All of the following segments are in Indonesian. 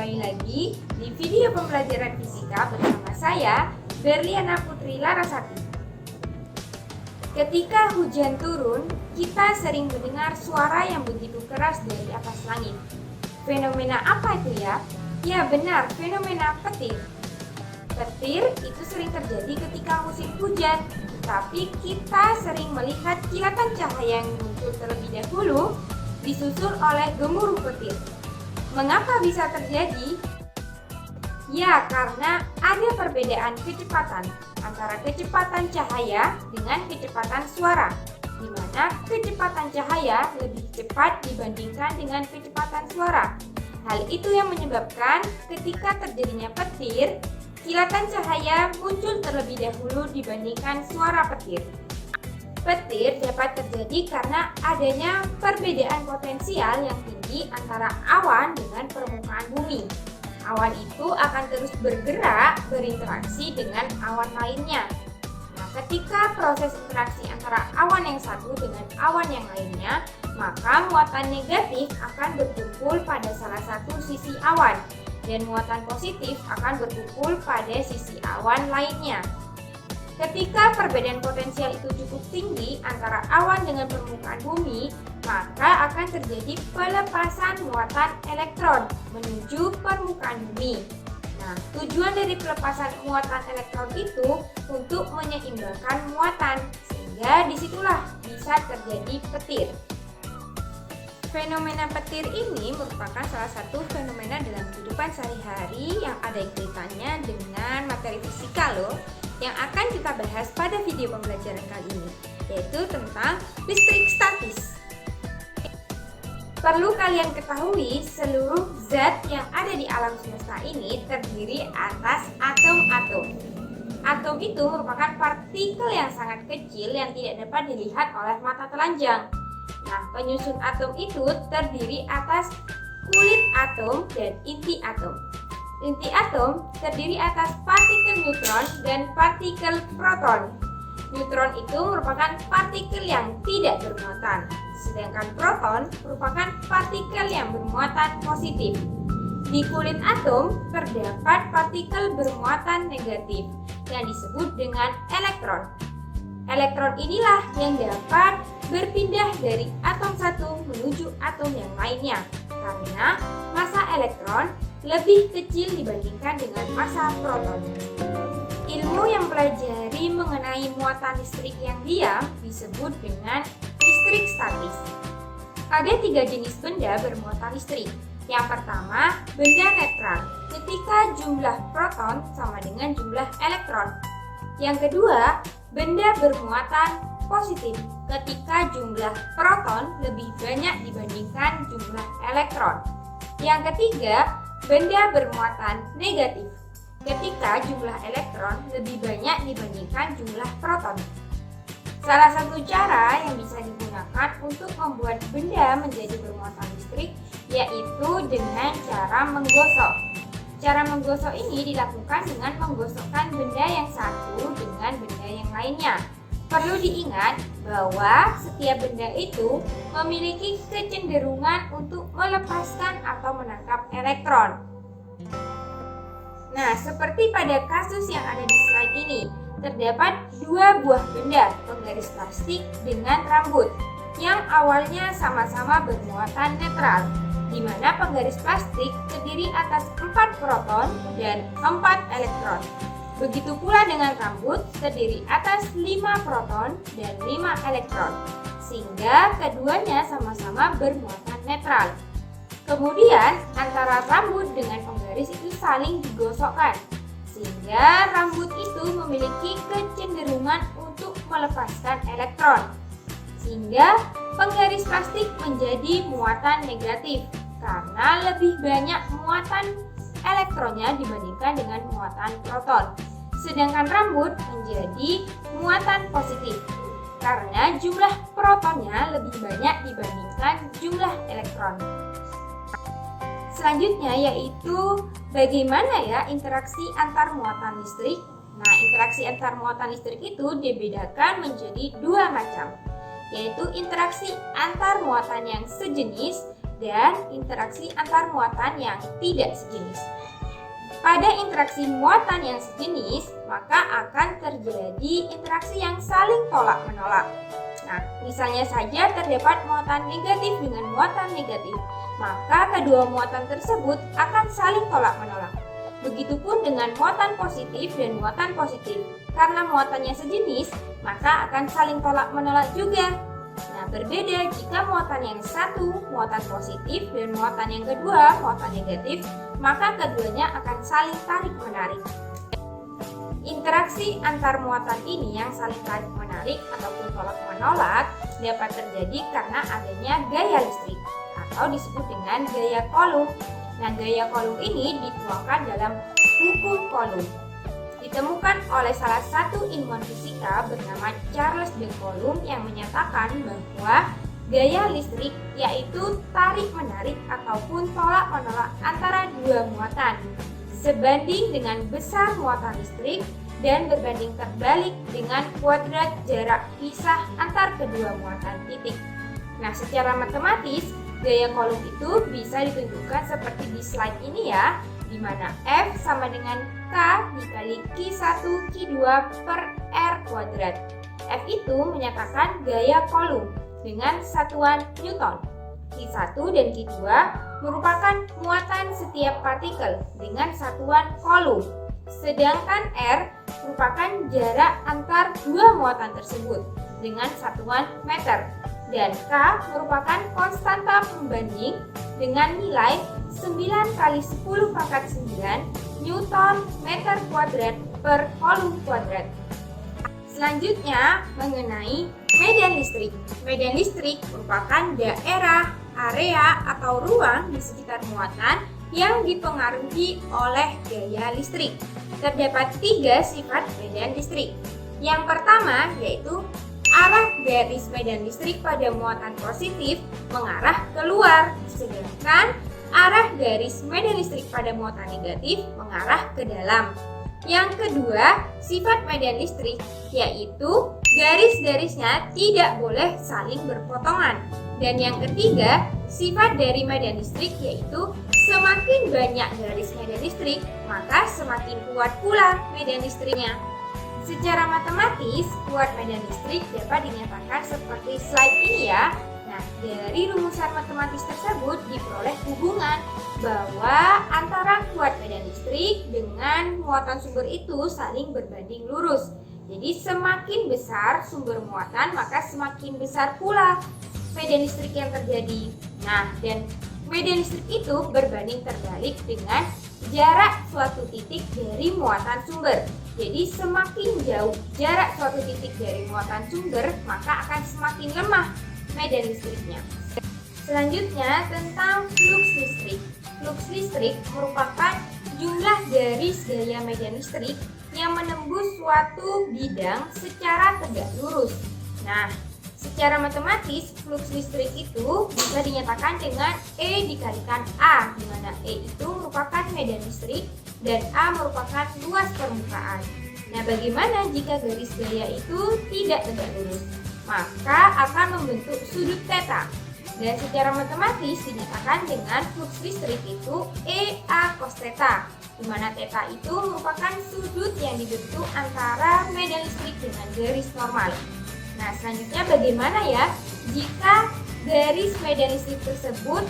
kembali lagi di video pembelajaran fisika bersama saya, Berliana Putri Larasati. Ketika hujan turun, kita sering mendengar suara yang begitu keras dari atas langit. Fenomena apa itu ya? Ya benar, fenomena petir. Petir itu sering terjadi ketika musim hujan, tapi kita sering melihat kilatan cahaya yang muncul terlebih dahulu disusul oleh gemuruh petir. Mengapa bisa terjadi? Ya, karena ada perbedaan kecepatan antara kecepatan cahaya dengan kecepatan suara, di mana kecepatan cahaya lebih cepat dibandingkan dengan kecepatan suara. Hal itu yang menyebabkan ketika terjadinya petir, kilatan cahaya muncul terlebih dahulu dibandingkan suara petir. Petir dapat terjadi karena adanya perbedaan potensial yang tinggi antara awan dengan permukaan bumi. Awan itu akan terus bergerak berinteraksi dengan awan lainnya. Nah, ketika proses interaksi antara awan yang satu dengan awan yang lainnya, maka muatan negatif akan berkumpul pada salah satu sisi awan dan muatan positif akan berkumpul pada sisi awan lainnya. Ketika perbedaan potensial itu cukup tinggi antara awan dengan permukaan bumi, maka akan terjadi pelepasan muatan elektron menuju permukaan bumi. Nah, tujuan dari pelepasan muatan elektron itu untuk menyeimbangkan muatan, sehingga disitulah bisa terjadi petir. Fenomena petir ini merupakan salah satu fenomena dalam kehidupan sehari-hari yang ada kaitannya dengan materi fisika loh, yang akan kita bahas pada video pembelajaran kali ini, yaitu tentang listrik statis. Perlu kalian ketahui, seluruh zat yang ada di alam semesta ini terdiri atas atom-atom. Atom itu merupakan partikel yang sangat kecil yang tidak dapat dilihat oleh mata telanjang. Nah, penyusun atom itu terdiri atas kulit atom dan inti atom. Inti atom terdiri atas partikel neutron dan partikel proton. Neutron itu merupakan partikel yang tidak bermuatan, sedangkan proton merupakan partikel yang bermuatan positif. Di kulit atom terdapat partikel bermuatan negatif yang disebut dengan elektron. Elektron inilah yang dapat berpindah dari atom satu menuju atom yang lainnya, karena massa elektron lebih kecil dibandingkan dengan massa proton. Ilmu yang mempelajari mengenai muatan listrik yang diam disebut dengan listrik statis. Ada 3 jenis benda bermuatan listrik. Yang pertama, benda netral, ketika jumlah proton sama dengan jumlah elektron. Yang kedua, benda bermuatan positif, ketika jumlah proton lebih banyak dibandingkan jumlah elektron. Yang ketiga, benda bermuatan negatif, ketika jumlah elektron lebih banyak dibandingkan jumlah proton. Salah satu cara yang bisa digunakan untuk membuat benda menjadi bermuatan listrik yaitu dengan cara menggosok. Cara menggosok ini dilakukan dengan menggosokkan benda yang satu dengan benda yang lainnya. Perlu diingat bahwa setiap benda itu memiliki kecenderungan untuk melepaskan atau menangkap elektron. Nah, seperti pada kasus yang ada di slide ini, terdapat 2 buah benda penggaris plastik dengan rambut yang awalnya sama-sama bermuatan netral, di mana penggaris plastik terdiri atas 4 proton dan 4 elektron. Begitu pula dengan rambut terdiri atas 5 proton dan 5 elektron, sehingga keduanya sama-sama bermuatan netral. Kemudian antara rambut dengan penggaris itu saling digosokkan, sehingga rambut itu memiliki kecenderungan untuk melepaskan elektron, sehingga penggaris plastik menjadi muatan negatif karena lebih banyak muatan elektronnya dibandingkan dengan muatan proton. Sedangkan rambut menjadi muatan positif karena jumlah protonnya lebih banyak dibandingkan jumlah elektron. Selanjutnya yaitu bagaimana ya interaksi antar muatan listrik. Nah, interaksi antar muatan listrik itu dibedakan menjadi 2 macam, yaitu interaksi antar muatan yang sejenis dan interaksi antar muatan yang tidak sejenis. Pada interaksi muatan yang sejenis, maka akan terjadi interaksi yang saling tolak-menolak. Nah, misalnya saja terdapat muatan negatif dengan muatan negatif, maka kedua muatan tersebut akan saling tolak-menolak. Begitupun dengan muatan positif dan muatan positif. Karena muatannya sejenis, maka akan saling tolak-menolak juga. Nah, berbeda jika muatan yang satu, muatan positif, dan muatan yang kedua, muatan negatif, maka keduanya akan saling tarik-menarik. Interaksi antar muatan ini yang saling tarik-menarik ataupun tolak-menolak dapat terjadi karena adanya gaya listrik atau disebut dengan gaya Coulomb. Nah, gaya Coulomb ini dituangkan dalam hukum Coulomb. Ditemukan oleh salah satu ilmuwan fisika bernama Charles de Coulomb yang menyatakan bahwa gaya listrik yaitu tarik-menarik ataupun tolak-menolak antara dua muatan sebanding dengan besar muatan listrik dan berbanding terbalik dengan kuadrat jarak pisah antar kedua muatan titik. Nah, secara matematis, gaya Coulomb itu bisa ditunjukkan seperti di slide ini ya, di mana F sama dengan K dikali Q1 Q2 per R kuadrat. F itu menyatakan gaya Coulomb dengan satuan Newton. Q1 dan Q2 merupakan muatan setiap partikel dengan satuan Coulomb. Sedangkan R merupakan jarak antar dua muatan tersebut dengan satuan meter. Dan K merupakan konstanta pembanding dengan nilai 9 kali 10 pangkat 9 Newton meter kuadrat per Coulomb kuadrat. Selanjutnya mengenai medan listrik. Medan listrik merupakan daerah, area, atau ruang di sekitar muatan yang dipengaruhi oleh gaya listrik. Terdapat 3 sifat medan listrik. Yang pertama yaitu arah garis medan listrik pada muatan positif mengarah keluar, sedangkan arah garis medan listrik pada muatan negatif mengarah ke dalam. Yang kedua, sifat medan listrik yaitu garis-garisnya tidak boleh saling berpotongan. Dan yang ketiga, sifat dari medan listrik yaitu semakin banyak garis medan listrik, maka semakin kuat pula medan listriknya. Secara matematis, kuat medan listrik dapat dinyatakan seperti slide ini ya. Nah, dari rumusan matematis tersebut diperoleh hubungan bahwa antara kuat medan listrik dengan muatan sumber itu saling berbanding lurus. Jadi semakin besar sumber muatan, maka semakin besar pula medan listrik yang terjadi. Nah, dan medan listrik itu berbanding terbalik dengan jarak suatu titik dari muatan sumber. Jadi semakin jauh jarak suatu titik dari muatan sumber, maka akan semakin lemah medan listriknya. Selanjutnya tentang flux listrik. Flux listrik merupakan jumlah garis gaya medan listrik yang menembus suatu bidang secara tegak lurus. Nah, secara matematis, flux listrik itu bisa dinyatakan dengan E dikalikan A, di mana E itu merupakan medan listrik dan A merupakan luas permukaan. Nah, bagaimana jika garis gaya itu tidak tegak lurus? Maka akan membentuk sudut theta. Dan secara matematis dinyatakan dengan flux listrik itu EA cos theta, di mana theta itu merupakan sudut yang dibentuk antara medan listrik dengan garis normal. Nah, selanjutnya bagaimana ya jika garis medan listrik tersebut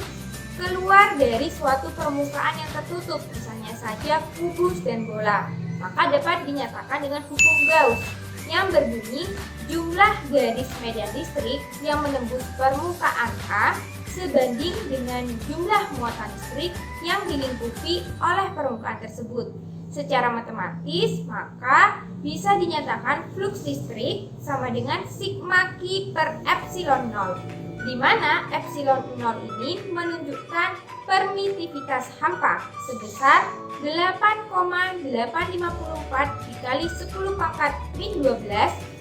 keluar dari suatu permukaan yang tertutup, misalnya saja kubus dan bola, maka dapat dinyatakan dengan hukum Gauss yang berbunyi jumlah garis medan listrik yang menembus permukaan A sebanding dengan jumlah muatan listrik yang dilingkupi oleh permukaan tersebut. Secara matematis, maka bisa dinyatakan flux listrik sama dengan sigma Q per epsilon 0, di mana epsilon 0 ini menunjukkan permitivitas hampa sebesar 8,854 dikali 10 pangkat min 12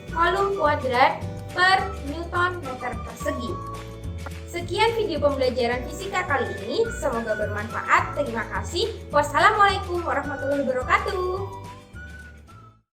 Coulomb kuadrat per Newton meter persegi. Sekian video pembelajaran fisika kali ini, semoga bermanfaat. Terima kasih. Wassalamualaikum warahmatullahi wabarakatuh.